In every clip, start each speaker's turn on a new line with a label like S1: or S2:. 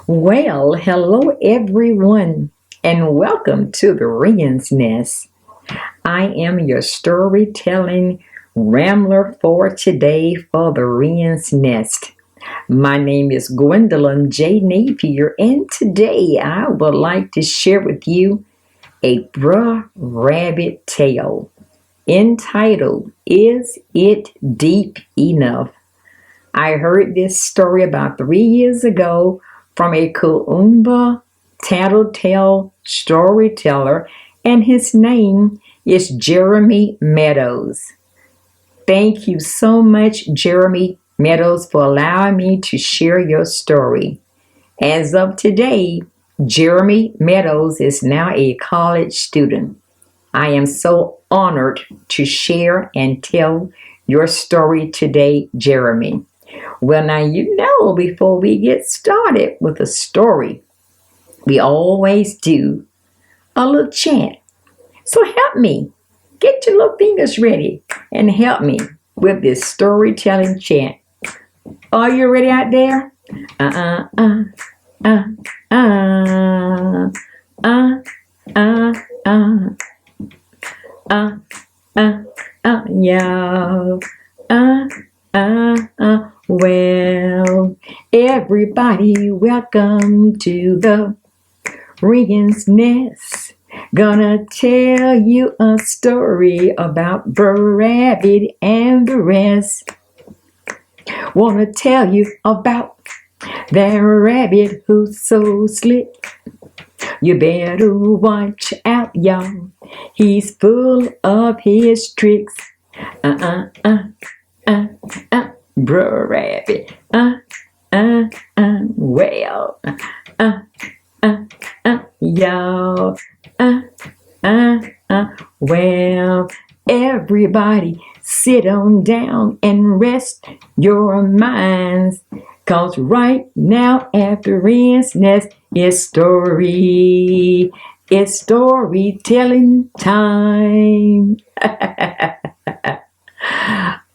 S1: Well, hello everyone, and welcome to the Wren's Nest. I am your storytelling rambler for today for the Wren's Nest. My name is Gwendolyn J. Napier, and today I would like to share with you a Brer Rabbit tale entitled, Is It Deep Enough? I heard this story about 3 years ago from a Kuumba tattletale storyteller, and his name is Jeremy Meadows. Thank you so much, Jeremy Meadows, for allowing me to share your story. As of today, Jeremy Meadows is now a college student. I am so honored to share and tell your story today, Jeremy. Well, now before we get started with the story, we always do a little chant. So help me. Get your little fingers ready and help me with this storytelling chant. Are you ready out there? Yeah. Well, everybody, welcome to the Wren's Nest. Gonna tell you a story about Brer Rabbit and the rest. Wanna tell you about that rabbit who's so slick. You better watch out, y'all. He's full of his tricks. Brer Rabbit, well, y'all, well, everybody sit on down and rest your minds, 'cause right now at the Wren's Nest it's storytelling time.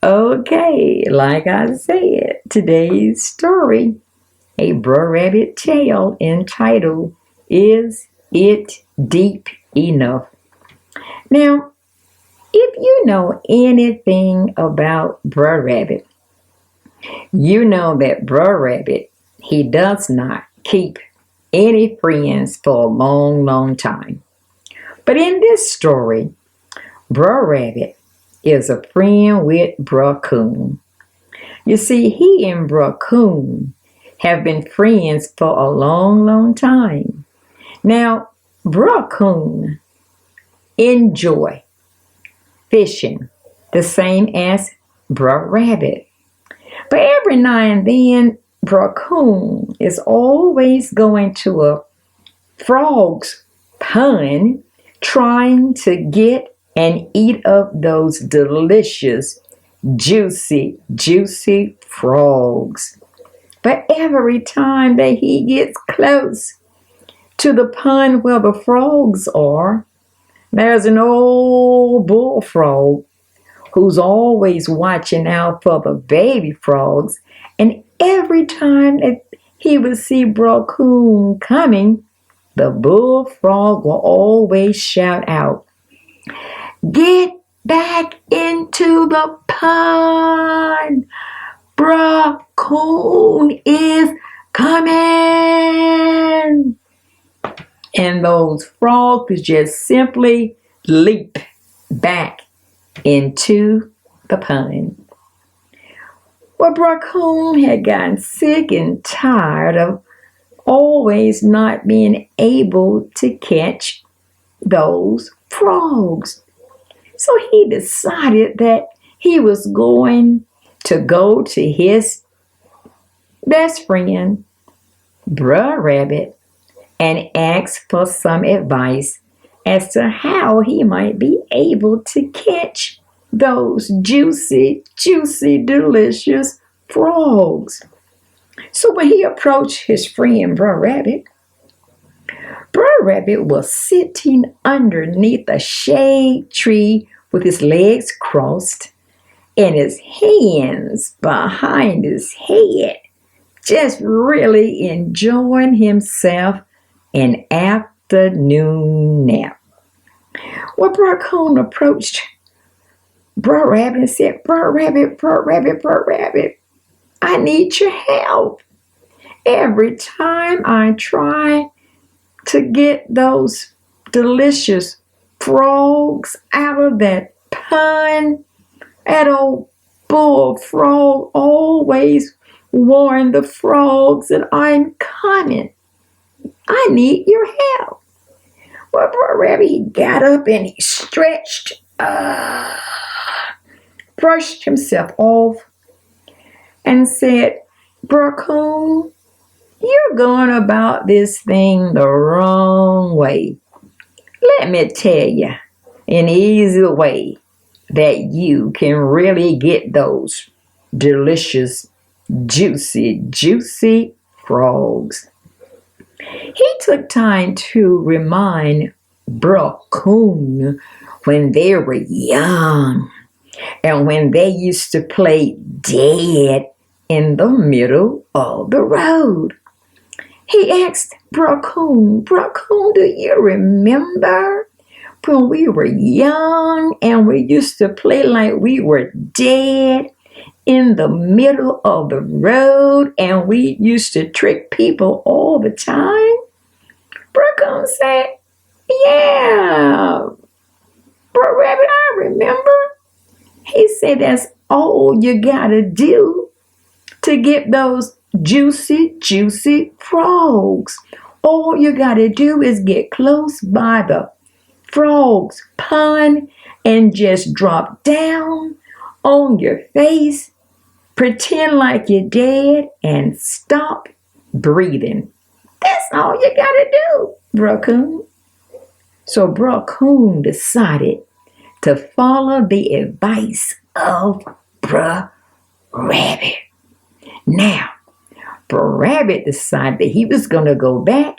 S1: Okay, like I said, today's story, a Brer Rabbit tale entitled, Is It Deep Enough? Now, if you know anything about Brer Rabbit, you know that Brer Rabbit, he does not keep any friends for a long, long time. But in this story, Brer Rabbit is a friend with Brer Coon. You see, he and Brer Coon have been friends for a long, long time. Now, Brer Coon enjoy fishing the same as Brer Rabbit. But every now and then, Brer Coon is always going to a frog's pond trying to get and eat up those delicious, juicy frogs. But every time that he gets close to the pond where the frogs are, there's an old bullfrog who's always watching out for the baby frogs. And every time that he would see Brer Coon coming, the bullfrog will always shout out, "Get back into the pond! Brer Coon is coming!" And those frogs just simply leap back into the pond. Well, Brer Coon had gotten sick and tired of always not being able to catch those frogs. So he decided that he was going to go to his best friend, Brer Rabbit, and ask for some advice as to how he might be able to catch those juicy, delicious frogs. So when he approached his friend Brer Rabbit was sitting underneath a shade tree with his legs crossed and his hands behind his head, just really enjoying himself an afternoon nap. Well, Brer Coon approached Brer Rabbit and said, Brer Rabbit, Brer Rabbit, Brer Rabbit, I need your help. Every time I try to get those delicious frogs out of that pond, that old bullfrog always warned the frogs that I'm coming. I need your help. Well, Brer Rabbit, he got up and he stretched, brushed himself off, and said, Brer Coon, you're going about this thing the wrong way. Let me tell you an easy way that you can really get those delicious, juicy frogs. He took time to remind Brer Coon when they were young and when they used to play dead in the middle of the road. He asked Brer Coon, do you remember when we were young and we used to play like we were dead in the middle of the road and we used to trick people all the time? Brer Coon said, yeah, Brer Rabbit, I remember. He said, that's all you gotta do to get those juicy frogs. All you gotta do is get close by the frog's pond and just drop down on your face, pretend like you're dead, and stop breathing. That's all you gotta do, Brer Coon. So Brer Coon decided to follow the advice of Brer Rabbit. Now, Brer Rabbit decided that he was going to go back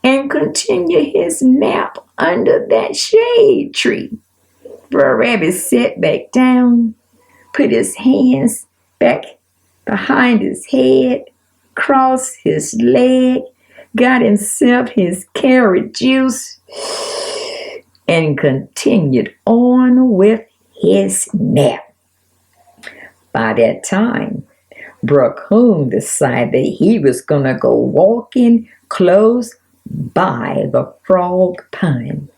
S1: and continue his nap under that shade tree. Brer Rabbit sat back down, put his hands back behind his head, crossed his leg, got himself his carrot juice, and continued on with his nap. By that time, Brer Coon decided that he was going to go walking close by the frog pond.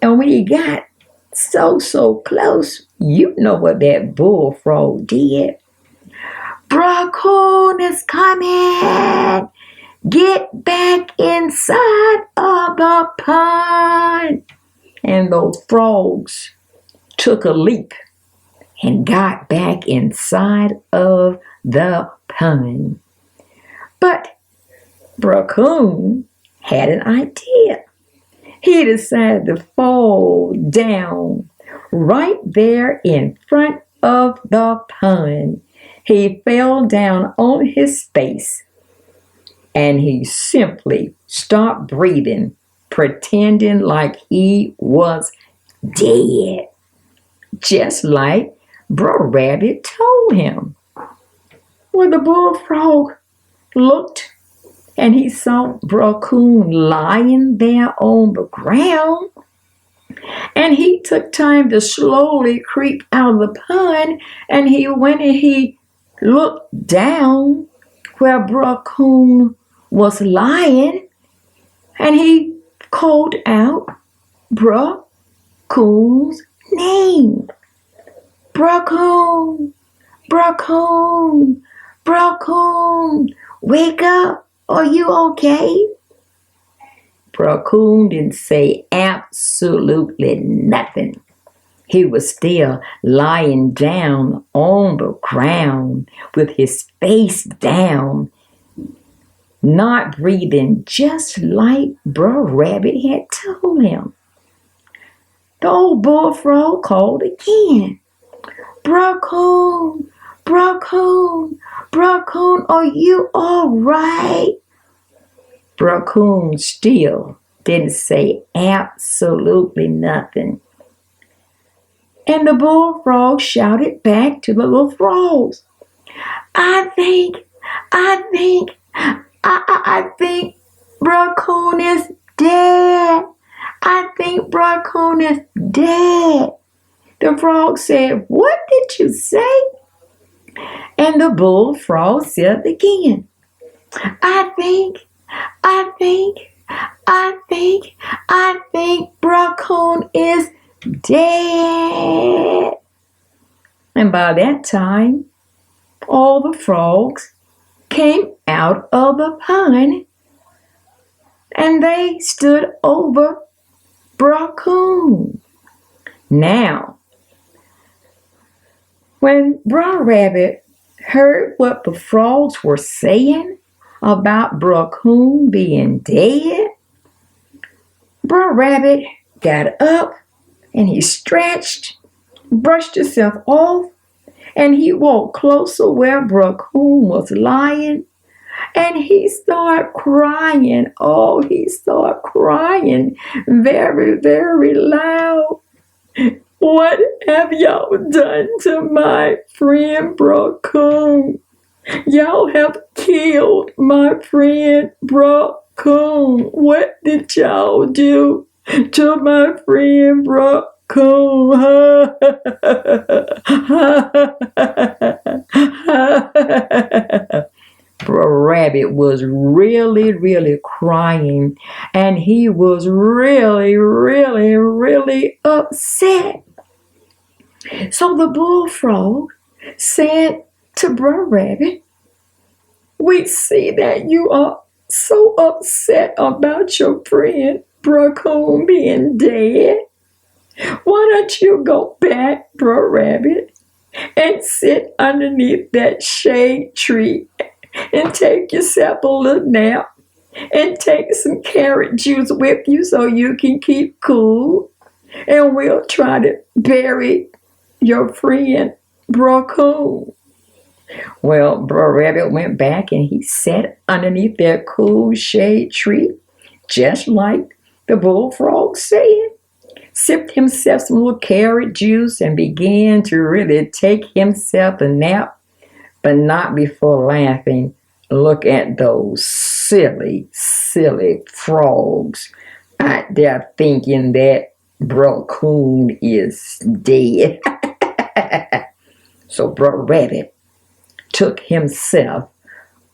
S1: And when he got so close, you know what that bullfrog did. Brer Coon is coming! Get back inside of the pond! And those frogs took a leap and got back inside of the pond. But Brer Coon had an idea. He decided to fall down right there in front of the pond. He fell down on his face and he simply stopped breathing, pretending like he was dead, just like Brer Rabbit told him. When the bullfrog looked and he saw Brer Coon lying there on the ground, and he took time to slowly creep out of the pond, and he went and he looked down where Brer Coon was lying, and he called out Brer Coon's name. Brer Coon, Brer Coon, Brer Coon, wake up, are you okay? Brer Coon didn't say absolutely nothing. He was still lying down on the ground with his face down, not breathing, just like Brer Rabbit had told him. The old bullfrog called again. Brer Coon, Brer Coon, Brer Coon, are you all right? Brer Coon still didn't say absolutely nothing. And the bullfrog shouted back to the little frogs, I think I think Raccoon is dead. I think Raccoon is dead. The frog said, what did you say? And the bullfrog said again, I think Raccoon is dead. And by that time, all the frogs came out of the pond and they stood over Raccoon. Now, when Brer Rabbit heard what the frogs were saying about Raccoon being dead, Brer Rabbit got up and he stretched, brushed himself off, and he walked closer where Raccoon was lying, and he started crying. Oh, he started crying very, very loud. What have y'all done to my friend Raccoon? Y'all have killed my friend Raccoon. What did y'all do to my friend Raccoon? Brer Rabbit was really, really crying, and he was really, really, really upset. So the bullfrog said to Brer Rabbit, we see that you are so upset about your friend Raccoon being dead. Why don't you go back, Brer Rabbit, and sit underneath that shade tree and take yourself a little nap and take some carrot juice with you so you can keep cool, and we'll try to bury your friend Raccoon. Well, Brer Rabbit went back and he sat underneath that cool shade tree, just like the bullfrog said, sipped himself some little carrot juice and began to really take himself a nap, but not before laughing. Look at those silly, silly frogs out there thinking that Raccoon is dead. So Brer Rabbit took himself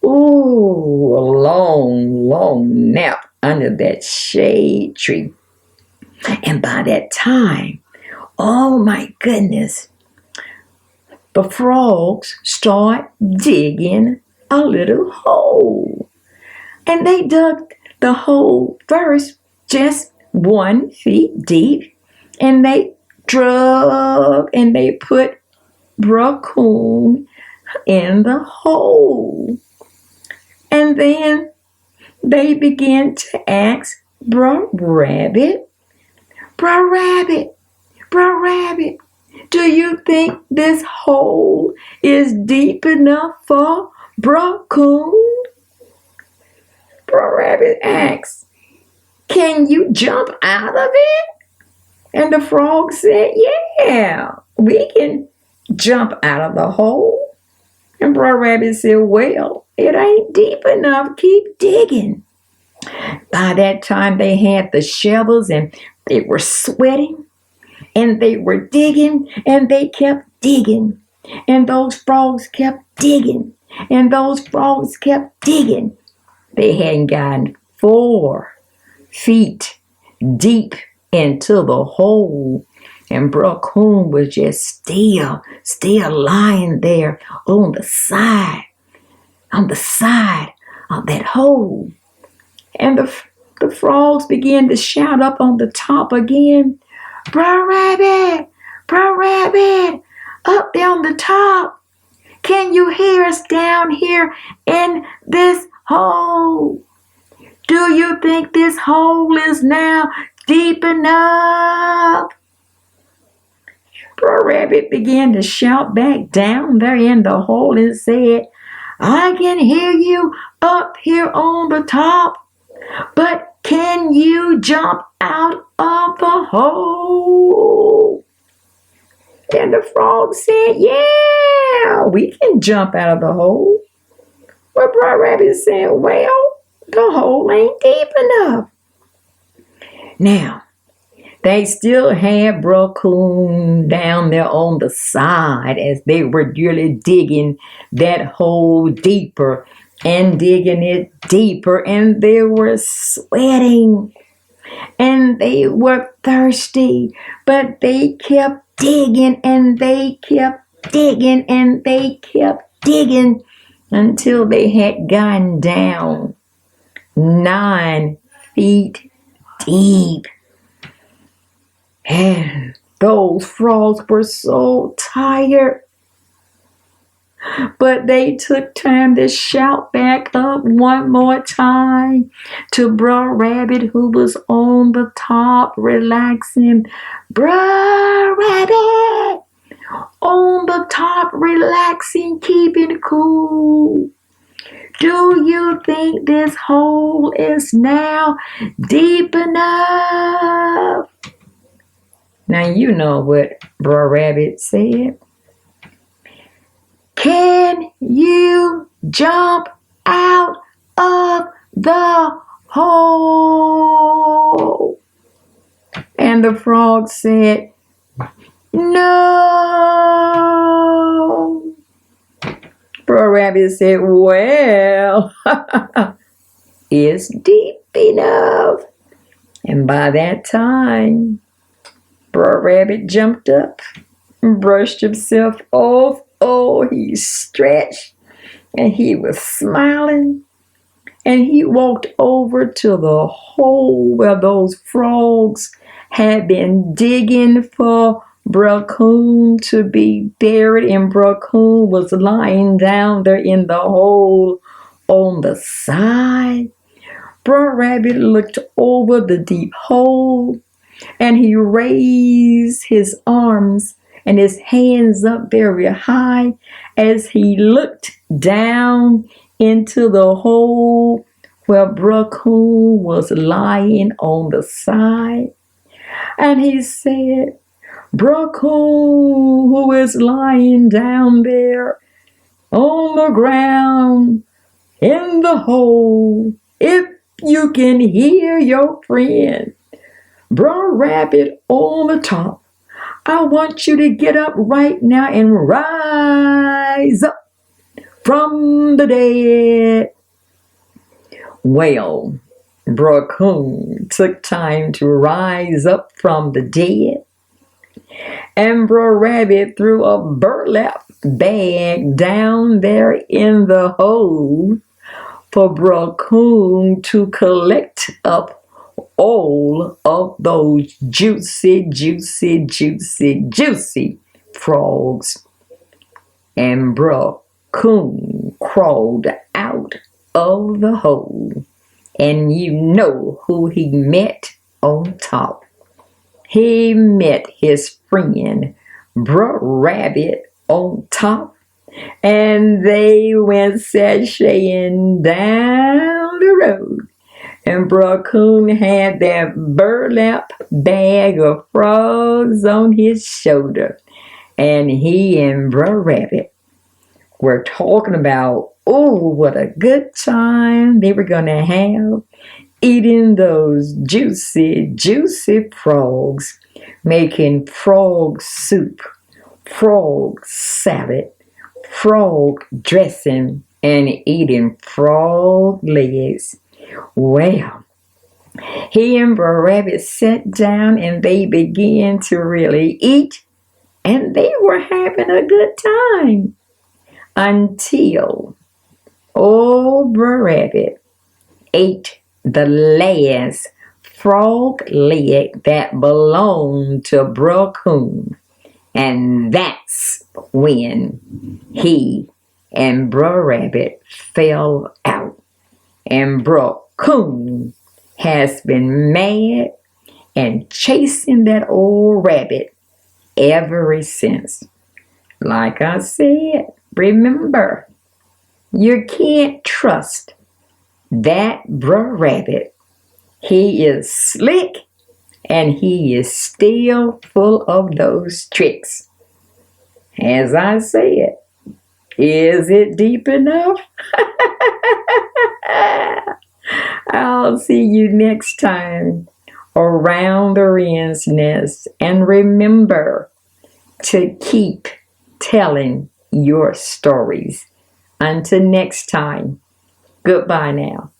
S1: a long, long nap under that shade tree. And by that time, oh my goodness, the frogs start digging a little hole. And they dug the hole first just 1 foot deep. And they dug and they put Raccoon in the hole. And then they began to ask Brer Rabbit, Brer Rabbit, Brer Rabbit, do you think this hole is deep enough for Raccoon? Brer Rabbit asked, can you jump out of it? And the frog said, yeah, we can jump out of the hole. And Brer Rabbit said, well, it ain't deep enough. Keep digging. By that time, they had the shovels and they were sweating and they were digging and they kept digging. And those frogs kept digging and those frogs kept digging. They hadn't gotten 4 feet deep into the hole. And Raccoon was just still lying there on the side of that hole. And the frogs began to shout up on the top again, Brer Rabbit, up there on the top. Can you hear us down here in this hole? Do you think this hole is now deep enough? Brer Rabbit began to shout back down there in the hole and said, I can hear you up here on the top, but can you jump out of the hole? And the frog said, yeah, we can jump out of the hole. Well, Brer Rabbit said, well, the hole ain't deep enough. Now, they still had Brer Coon down there on the side as they were really digging that hole deeper and digging it deeper, and they were sweating and they were thirsty, but they kept digging and they kept digging and they kept digging until they had gone down 9 feet deep. And those frogs were so tired, but they took time to shout back up one more time to Brer Rabbit, who was on the top relaxing. Brer Rabbit, on the top relaxing, keeping cool. Do you think this hole is now deep enough? Now you know what Brer Rabbit said. Can you jump out of the hole? And the frog said, no. Brer Rabbit said, well, it's deep enough. And by that time, Brer Rabbit jumped up and brushed himself off. Oh, he stretched and he was smiling. And he walked over to the hole where those frogs had been digging for Brer Coon to be buried. And Brer Coon was lying down there in the hole on the side. Brer Rabbit looked over the deep hole and he raised his arms and his hands up very high as he looked down into the hole where Brer Coon was lying on the side. And he said, Brer Coon, who is lying down there on the ground in the hole, if you can hear your friend, Brer Rabbit on the top, I want you to get up right now and rise up from the dead. Well, Brer Coon took time to rise up from the dead, and Brer Rabbit threw a burlap bag down there in the hole for Brer Coon to collect up all of those juicy, juicy, juicy, juicy frogs. And Brer Coon crawled out of the hole. And you know who he met on top. He met his friend Brer Rabbit on top. And they went sashaying down the road. And Brer Coon had that burlap bag of frogs on his shoulder. And he and Brer Rabbit were talking about, oh, what a good time they were going to have eating those juicy, juicy frogs, making frog soup, frog salad, frog dressing, and eating frog legs. Well, he and Brer Rabbit sat down and they began to really eat, and they were having a good time until old Brer Rabbit ate the last frog leg that belonged to Brer Coon. And that's when he and Brer Rabbit fell out. And Brer Coon has been mad and chasing that old rabbit ever since. Like I said, remember, you can't trust that Brer Rabbit. He is slick and he is still full of those tricks. As I said, is it deep enough? I'll see you next time around the wren's nest. And remember to keep telling your stories. Until next time, goodbye now.